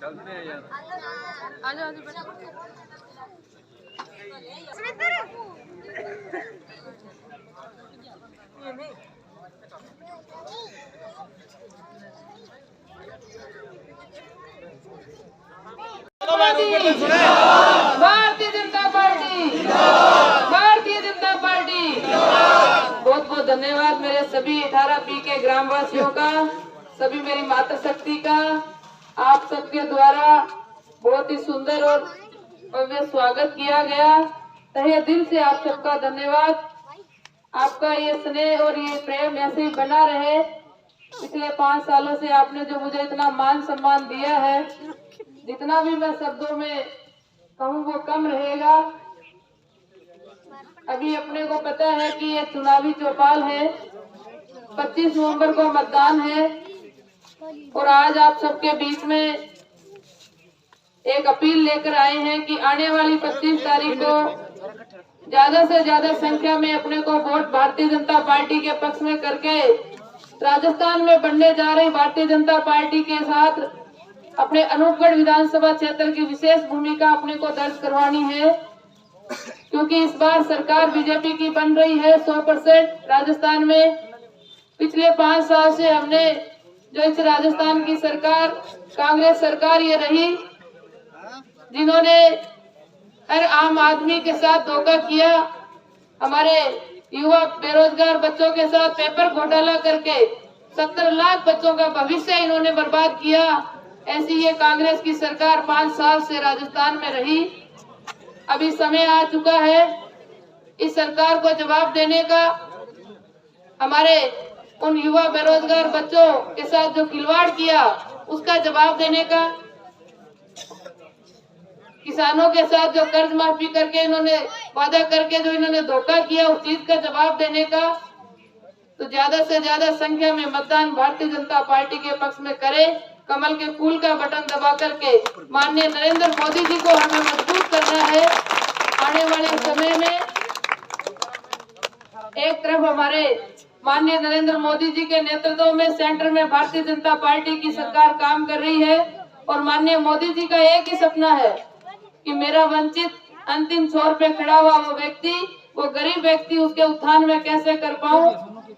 चलते हैं यार। आजा आजा बेटा। Bharatiya Janata party, Bharatiya Janata party. बहुत बहुत धन्यवाद मेरे सभी 18 के ग्रामवासियों का, सभी मेरी माता शक्ति का। आप सबके द्वारा बहुत ही सुंदर और भव्य स्वागत किया गया। तहे दिल से आप सबका धन्यवाद। आपका ये स्नेह और ये प्रेम ऐसे ही बना रहे। पिछले 5 सालों से आपने जो मुझे इतना मान सम्मान दिया है, जितना भी मैं शब्दों में कहूँ वो कम रहेगा। अभी अपने को पता है कि ये चुनावी चौपाल है, 25 नवंबर को मतदान है और आज आप सबके बीच में एक अपील लेकर आए हैं कि आने वाली 25 तारीख को ज्यादा से ज्यादा संख्या में अपने को वोट भारतीय जनता पार्टी के पक्ष में करके राजस्थान में बनने जा रही भारतीय जनता पार्टी के साथ अपने अनूपगढ़ विधानसभा क्षेत्र की विशेष भूमिका अपने को दर्ज करवानी है, क्योंकि इस बार सरकार बीजेपी की बन रही है 100% राजस्थान में। पिछले 5 साल से हमने जो इस राजस्थान की सरकार कांग्रेस सरकार ये रही, जिन्होंने हर आम आदमी के साथ धोखा किया। हमारे युवा बेरोजगार बच्चों के साथ पेपर घोटाला करके 70 लाख बच्चों का भविष्य इन्होंने बर्बाद किया। ऐसी ये कांग्रेस की सरकार 5 साल से राजस्थान में रही। अभी समय आ चुका है इस सरकार को जवाब देने का, हमारे उन युवा बेरोजगार बच्चों के साथ जो खिलवाड़ किया उसका जवाब देने का, किसानों के साथ जो कर्ज माफी करके इन्होंने वादा करके जो इन्होंने धोखा किया उस चीज का जवाब देने का। तो ज्यादा से ज्यादा संख्या में मतदान भारतीय जनता पार्टी के पक्ष में करें। कमल के फूल का बटन दबा करके माननीय नरेंद्र मोदी जी को हमें मजबूत करना है। आने वाले समय में एक तरफ हमारे माननीय नरेंद्र मोदी जी के नेतृत्व में सेंटर में भारतीय जनता पार्टी की सरकार काम कर रही है और माननीय मोदी जी का एक ही सपना है कि मेरा वंचित अंतिम छोर पे खड़ा हुआ वो व्यक्ति, वो गरीब व्यक्ति, उसके उत्थान में कैसे कर पाऊं,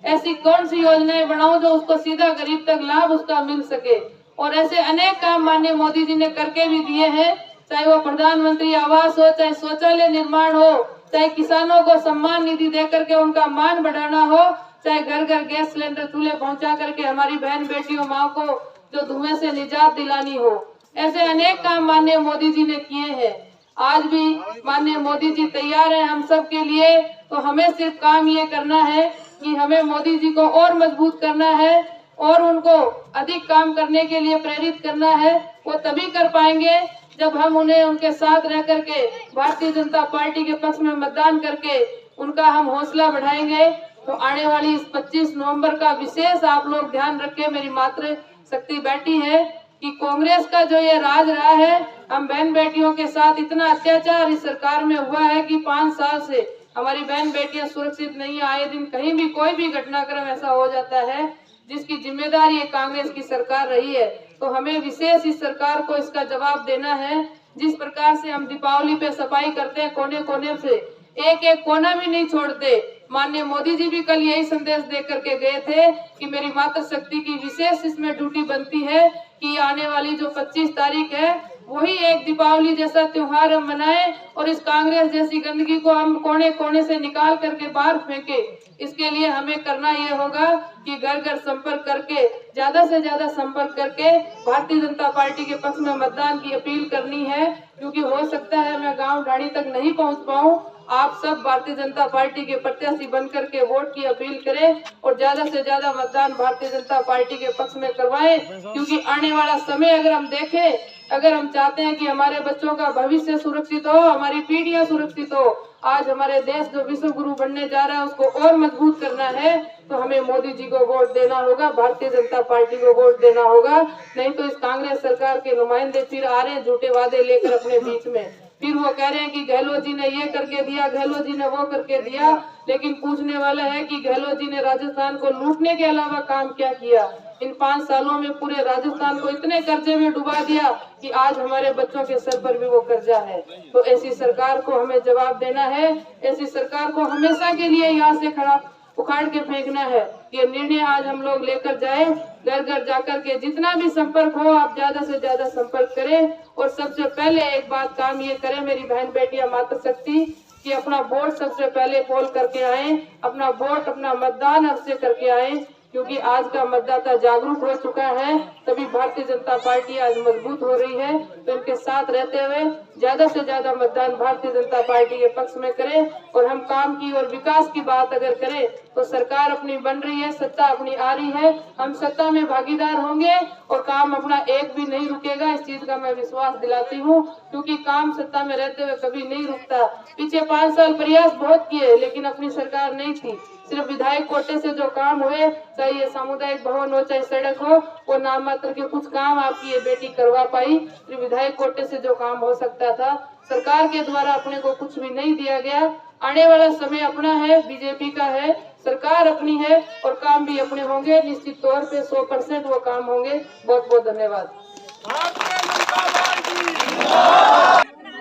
ऐसी कौन सी योजनाएं बनाऊं जो उसको सीधा गरीब तक लाभ उसका मिल सके। और ऐसे अनेक काम माननीय मोदी जी ने करके भी दिए हैं, चाहे वो प्रधानमंत्री आवास हो, चाहे शौचालय निर्माण हो, चाहे किसानों को सम्मान निधि दे करके उनका मान बढ़ाना हो, चाहे घर घर गैस सिलेंडर चूल्हे पहुंचा करके हमारी बहन बेटियों माँ को जो धुएं से निजात दिलानी हो। ऐसे अनेक काम माननीय मोदी जी ने किए हैं। आज भी माननीय मोदी जी तैयार हैं हम सब के लिए। तो हमें सिर्फ काम ये करना है कि हमें मोदी जी को और मजबूत करना है। और उनको अधिक काम करने के लिए प्रेरित करना है, वो तभी कर पाएंगे जब हम उन्हें उनके साथ रह करके भारतीय जनता पार्टी के पक्ष में मतदान करके उनका हम हौसला बढ़ाएंगे। तो आने वाली इस 25 नवंबर का विशेष आप लोग ध्यान रखें। मेरी मातृ शक्ति बैठी है कि कांग्रेस का जो ये राज रहा है, हम बहन बेटियों के साथ इतना अत्याचार इस सरकार में हुआ है कि 5 साल से हमारी बहन बेटियां सुरक्षित नहीं है। आए दिन कहीं भी कोई भी घटनाक्रम ऐसा हो जाता है जिसकी जिम्मेदारी ये कांग्रेस की सरकार रही है। तो हमें विशेष इस सरकार को इसका जवाब देना है। जिस प्रकार से हम दीपावली पे सफाई करते हैं, कोने कोने से एक एक कोना भी नहीं छोड़ते। माननीय मोदी जी भी कल यही संदेश दे करके गए थे कि मेरी मातृशक्ति की विशेष इसमें ड्यूटी बनती है कि आने वाली जो 25 तारीख है वही एक दीपावली जैसा त्योहार हम मनाएं और इस कांग्रेस जैसी गंदगी को हम कोने कोने से निकाल करके बाहर फेंके। इसके लिए हमें करना ये होगा कि घर घर संपर्क करके ज्यादा से ज्यादा संपर्क करके भारतीय जनता पार्टी के पक्ष में मतदान की अपील करनी है। क्योंकि हो सकता है मैं गांव ढाणी तक नहीं पहुंच पाऊं, आप सब भारतीय जनता पार्टी के प्रत्याशी बनकर के वोट की अपील करें और ज्यादा से ज्यादा मतदान भारतीय जनता पार्टी के पक्ष में करवाएं। क्योंकि आने वाला समय अगर हम देखें, अगर हम चाहते हैं कि हमारे बच्चों का भविष्य सुरक्षित हो, हमारी पीढ़ियां सुरक्षित हो, आज हमारे देश जो विश्व गुरु बनने जा रहा है उसको और मजबूत करना है, तो हमें मोदी जी को वोट देना होगा, भारतीय जनता पार्टी को वोट देना होगा। नहीं तो इस कांग्रेस सरकार के नुमाइंदे फिर आ रहे हैं झूठे वादे लेकर अपने बीच में। फिर वो कह रहे हैं कि गहलोत जी ने ये करके दिया, गहलोत जी ने वो करके दिया। लेकिन पूछने वाला है कि गहलोत जी ने राजस्थान को लूटने के अलावा काम क्या किया? इन 5 सालों में पूरे राजस्थान को इतने कर्जे में डुबा दिया कि आज हमारे बच्चों के सर पर भी वो कर्जा है। तो ऐसी सरकार को हमें जवाब देना है। ऐसी सरकार को हमेशा के लिए यहाँ से खड़ा उखाड़ के फेंकना है। ये निर्णय आज हम लोग लेकर जाए, घर घर जाकर के जितना भी संपर्क हो आप ज्यादा से ज्यादा संपर्क करें। और सबसे पहले एक बात काम ये करें मेरी बहन बेटियां मातृशक्ति कि अपना वोट सबसे पहले पोल करके आए, अपना वोट अपना मतदान अवश्य करके आए। क्योंकि आज का मतदाता जागरूक हो चुका है, तभी भारतीय जनता पार्टी आज मजबूत हो रही है। तो इनके साथ रहते हुए ज्यादा से ज्यादा मतदान भारतीय जनता पार्टी के पक्ष में करें। और हम काम की और विकास की बात अगर करें तो सरकार अपनी बन रही है, सत्ता अपनी आ रही है, हम सत्ता में भागीदार होंगे और काम अपना एक भी नहीं रुकेगा। इस चीज का मैं विश्वास दिलाती हूँ। क्योंकि काम सत्ता में रहते हुए कभी नहीं रुकता। पीछे 5 साल प्रयास बहुत किए लेकिन अपनी सरकार नहीं थी। सिर्फ विधायक कोटे से जो काम हुए, चाहे ये सामुदायिक भवन हो चाहे सड़क हो, वो नाम मात्र के कुछ काम आपकी ये बेटी करवा पाई। सिर्फ विधायक कोटे से जो काम हो सकता था, सरकार के द्वारा अपने को कुछ भी नहीं दिया गया। आने वाला समय अपना है, बीजेपी का है, सरकार अपनी है और काम भी अपने होंगे। निश्चित तौर पे 100% वो काम होंगे। बहुत बहुत धन्यवाद।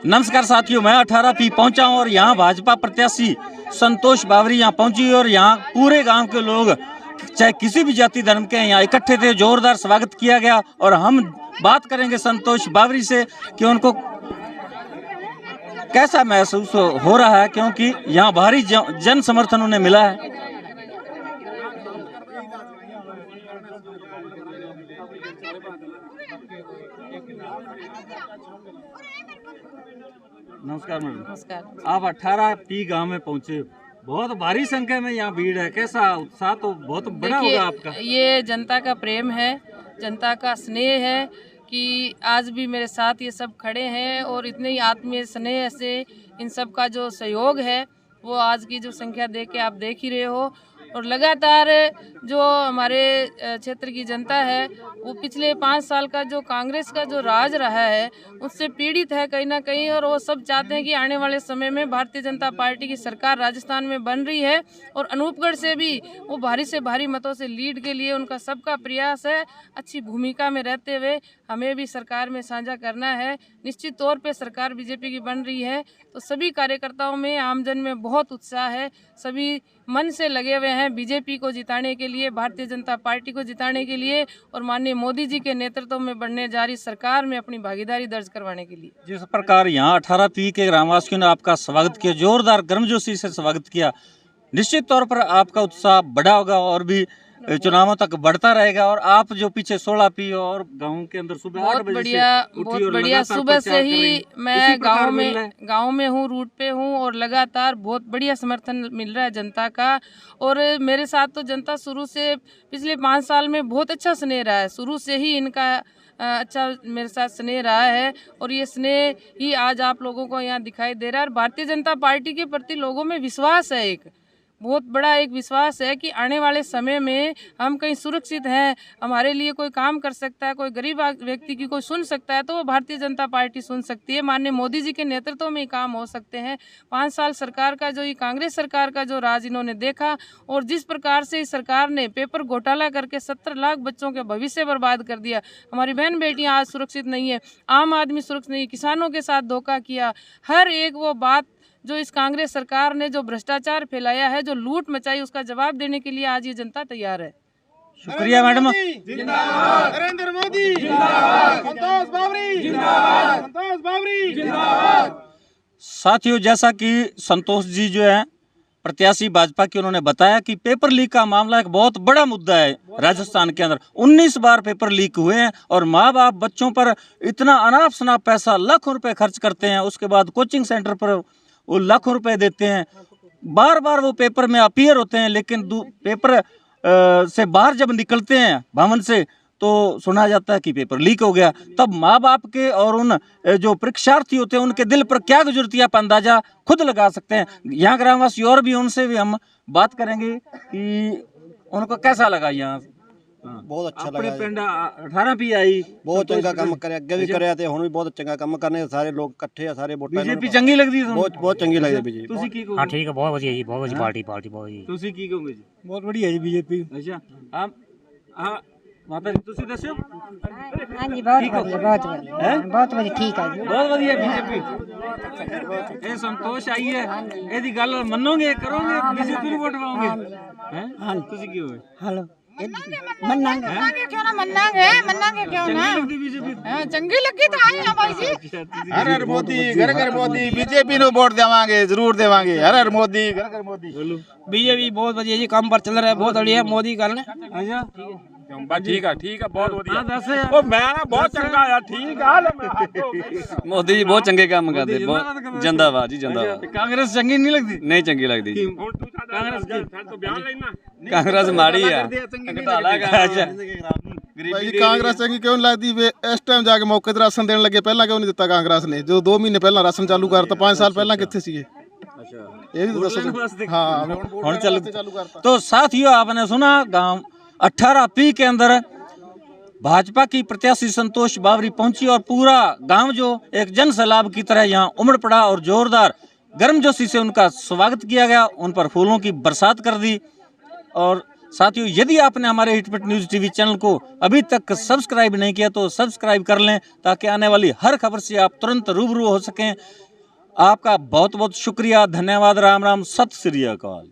नमस्कार साथियों, मैं 18P पहुंचा हूं और यहाँ भाजपा प्रत्याशी संतोष बावरी यहाँ पहुंची और यहाँ पूरे गांव के लोग चाहे किसी भी जाति धर्म के यहाँ इकट्ठे थे। जोरदार स्वागत किया गया और हम बात करेंगे संतोष बावरी से कि उनको कैसा महसूस हो रहा है, क्योंकि यहाँ भारी जन समर्थन उन्हें मिला है। नमस्कार मैडम। नमस्कार। आप 18P गांव में पहुंचे, बहुत भारी संख्या में यहाँ भीड़ है, कैसा उत्साह तो बहुत बड़ा होगा आपका। ये जनता का प्रेम है, जनता का स्नेह है कि आज भी मेरे साथ ये सब खड़े हैं और इतने ही आत्मीय स्नेह से इन सब का जो सहयोग है वो आज की जो संख्या देख के आप देख ही रहे हो। और लगातार जो हमारे क्षेत्र की जनता है वो पिछले 5 साल का जो कांग्रेस का जो राज रहा है उससे पीड़ित है कहीं ना कहीं। और वो सब चाहते हैं कि आने वाले समय में भारतीय जनता पार्टी की सरकार राजस्थान में बन रही है और अनूपगढ़ से भी वो भारी से भारी मतों से लीड के लिए उनका सबका प्रयास है। अच्छी भूमिका में रहते हुए हमें भी सरकार में साझा करना है। निश्चित तौर पे सरकार बीजेपी की बन रही है तो सभी कार्यकर्ताओं में, आमजन में बहुत उत्साह है। सभी मन से लगे हुए हैं बीजेपी को जिताने के लिए, भारतीय जनता पार्टी को जिताने के लिए और माननीय मोदी जी के नेतृत्व में बनने जा रही सरकार में अपनी भागीदारी दर्ज करवाने के लिए। जिस प्रकार यहाँ 18P के ग्रामवासियों ने आपका स्वागत किया, जोरदार गर्मजोशी से स्वागत किया, निश्चित तौर पर आपका उत्साह बढ़ा होगा और भी चुनावों तक बढ़ता रहेगा। और आप जो पीछे 16 पी और गाँव के अंदर सुबह 8 बजे बहुत बढ़िया सुबह से ही मैं गांव में हूँ, रूट पे हूँ और लगातार बहुत बढ़िया समर्थन मिल रहा है जनता का। और मेरे साथ तो जनता शुरू से पिछले 5 साल में बहुत अच्छा स्नेह रहा है, शुरू से ही इनका अच्छा मेरे साथ स्नेह रहा है और ये स्नेह ही आज आप लोगों को यहाँ दिखाई दे रहा है। और भारतीय जनता पार्टी के प्रति लोगों में विश्वास है, एक बहुत बड़ा एक विश्वास है कि आने वाले समय में हम कहीं सुरक्षित हैं, हमारे लिए कोई काम कर सकता है, कोई गरीब व्यक्ति की कोई सुन सकता है तो वो भारतीय जनता पार्टी सुन सकती है। माननीय मोदी जी के नेतृत्व में ही काम हो सकते हैं। 5 साल सरकार का जो ये कांग्रेस सरकार का जो राज इन्होंने देखा और जिस प्रकार से इस सरकार ने पेपर घोटाला करके 70 लाख बच्चों के भविष्य बर्बाद कर दिया, हमारी बहन बेटियाँ आज सुरक्षित नहीं है, आम आदमी सुरक्षित नहीं, किसानों के साथ धोखा किया, हर एक वो बात जो इस कांग्रेस सरकार ने जो भ्रष्टाचार फैलाया है, जो लूट मचाई, उसका जवाब देने के लिए आज ये जनता तैयार है। शुक्रिया मैडम। जिंदाबाद नरेंद्र मोदी, जिंदाबाद संतोष बावरी, जिंदाबाद संतोष बावरी, जिंदाबाद। साथियों, जैसा कि संतोष जी जो है प्रत्याशी भाजपा के, उन्होंने बताया कि पेपर लीक का मामला एक बहुत बड़ा मुद्दा है राजस्थान के अंदर। 19 बार पेपर लीक हुए हैं और माँ बाप बच्चों पर इतना अनाप शनाप पैसा लाखों रुपए खर्च करते हैं, उसके बाद कोचिंग सेंटर पर वो लाखों रुपए देते हैं, बार बार वो पेपर में अपीयर होते हैं, लेकिन पेपर से बाहर जब निकलते हैं भवन से तो सुना जाता है कि पेपर लीक हो गया। तब माँ बाप के और उन जो परीक्षार्थी होते हैं उनके दिल पर क्या गुजरती है आप अंदाजा खुद लगा सकते हैं। यहाँ ग्रामवासी और भी, उनसे भी हम बात करेंगे कि उनको कैसा लगा। यहाँ बहुत अच्छा अपने लगा। पिंड 18 भी आई, बहुत चंगा काम करे, अगे भी करे ते हुण भी बहुत चंगा काम करने, सारे लोग इकट्ठे आ, सारे वोटां बीजेपी चंगी लगदी है बहुत बहुत चंगी लगदी बीजेपी। ਤੁਸੀਂ ਕੀ ਕਹੋਗੇ? हाँ ठीक है, बहुत वधिया जी, बहुत वधिया पार्टी बहुत जी। ਤੁਸੀਂ ਕੀ ਕਹੋਗੇ ਜੀ? बहुत बढ़िया जी बीजेपी। ਅੱਛਾ ਹਾਂ ਮਾਤਾ ਜੀ ਤੁਸੀਂ ਦੱਸਿਓ। हाँ जी बहुत बढ़िया, बहुत बढ़िया, बहुत बढ़िया, ठीक है जी। ਬਹੁਤ ਵਧੀਆ ਬੀਜੇਪੀ। ਇਹ ਸੰਤੋਸ਼ ਆਈ ਹੈ, ਇਹਦੀ ਗੱਲ ਮੰਨੋਗੇ, ਕਰੋਗੇ, ਬੀਜੇਪੀ ਨੂੰ ਵੋਟ ਪਾਓਗੇ? हैं ਤੁਸੀਂ ਕੀ ਹੋਵੇ? हेलो मन्नांगे क्यों ना, मन्नांगे क्यों ना, चंगी लगी तो आए हैं भाई जी। हर हर मोदी, घर घर मोदी, बीजेपी ਨੂੰ ਵੋਟ ਦੇਵਾਂਗੇ, ਜ਼ਰੂਰ ਦੇਵਾਂਗੇ। हर हर मोदी, घर घर मोदी। बीजेपी बहुत बढ़िया जी, काम पर चल रहा है, बहुत बढ़िया मोदी कर ले। ਅੱਛਾ ਠੀਕ ਆ ਬਹੁਤ ਵਧੀਆ। ਹਾਂ ਦੱਸ ਉਹ ਮੈਂ ਨਾ ਬਹੁਤ ਚੰਗਾ ਆ, ਠੀਕ ਆ ਲੈ ਮੈਂ मोदी जी बहुत चंगे काम करते, बहुत जिंदाबाद जी जिंदाबाद। कांग्रेस चंगी नहीं लगती? नहीं चंगी लगती जी, ਹੁਣ ਤੂੰ ਸਾਡਾ ਤੋਂ ਬਿਆਨ ਲੈਣਾ। कांग्रेस माड़ी है। भाई जी कांग्रेस चंगी क्यों नहीं लगती? वे इस टाइम जाके मौके ते राशन देने लगे, पहला क्यों नहीं दिता कांग्रेस ने? जो 2 महीने पहला राशन चालू करता, 5 साल पहला कितने सीगे? ये भी तो दसो। हाँ ਹੁਣ चालू करता। तो साथियों, आपने सुना गांव 18 पी के अंदर भाजपा की प्रत्याशी संतोष बावरी पहुंची और पूरा गांव जो एक जन सैलाब की तरह यहाँ उमड़ पड़ा और जोरदार गर्मजोशी से उनका स्वागत किया गया, उन पर फूलों की बरसात कर दी। और साथियों, यदि आपने हमारे हिटपिट न्यूज़ टीवी चैनल को अभी तक सब्सक्राइब नहीं किया तो सब्सक्राइब कर लें, ताकि आने वाली हर खबर से आप तुरंत रूबरू हो सकें। आपका बहुत बहुत शुक्रिया, धन्यवाद, राम राम, सत श्री अकाल।